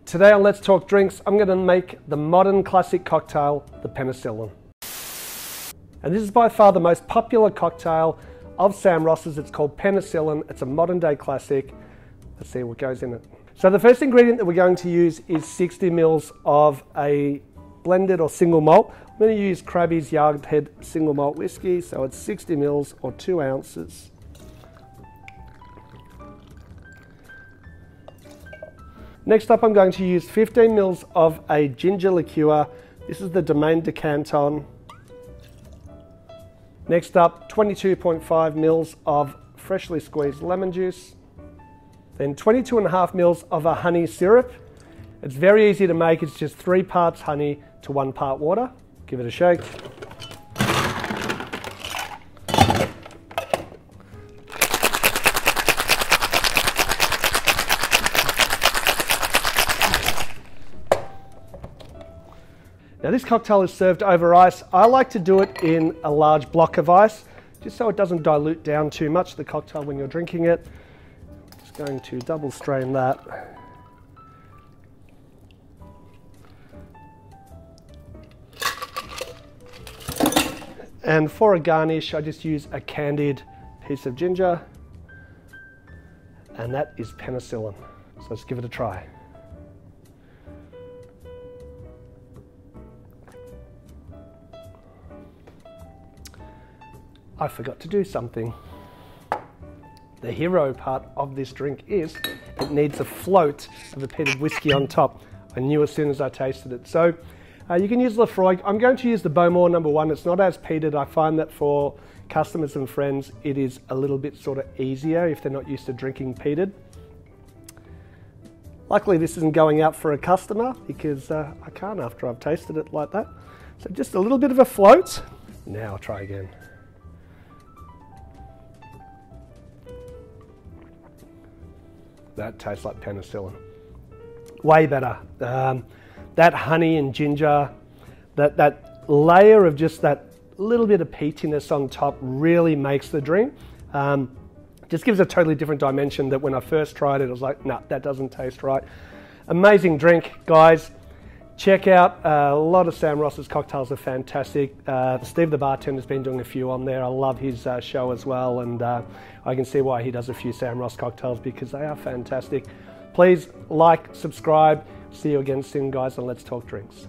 Today on Let's Talk Drinks, I'm going to make the modern classic cocktail, the Penicillin. And this is by far the most popular cocktail of Sam Ross.Is. It's called Penicillin. It's a modern day classic. Let's see what goes in it. So the first ingredient that we're going to use is 60 mils of a blended or single malt. I'm going to use Krabby's Yardhead single malt whiskey, so it's 60 mils or 2 ounces. Next up, I'm going to use 15 mils of a ginger liqueur. This is the Domaine de Canton. Next up, 22.5 mils of freshly squeezed lemon juice. Then 22.5 mils of a honey syrup. It's very easy to make. It's just 3 parts honey to 1 part water. Give it a shake. Now this cocktail is served over ice. I like to do it in a large block of ice, just so it doesn't dilute down too much, the cocktail, when you're drinking it. Just going to double strain that. And for a garnish, I just use a candied piece of ginger, and that is penicillin. So let's give it a try. I forgot to do something. The hero part of this drink is it needs a float of a peated whiskey on top. I knew as soon as I tasted it. So you can use Lefroy. I'm going to use the Bowmore number 1. It's not as peated. I find that for customers and friends, it is a little bit sort of easier if they're not used to drinking peated. Luckily, this isn't going out for a customer because I can't after I've tasted it like that. So just a little bit of a float. Now I'll try again. That tastes like penicillin. Way better. That honey and ginger, that layer of just that little bit of peatiness on top really makes the drink. Just gives a totally different dimension that when I first tried it, I was like, nah, that doesn't taste right. Amazing drink, guys. Check out a lot of Sam Ross.Is cocktails are fantastic. Steve the bartender's been doing a few on there. I love his show as well, and I can see why he does a few Sam Ross cocktails because they are fantastic. Please like, subscribe. See you again soon, guys, and Let's Talk Drinks.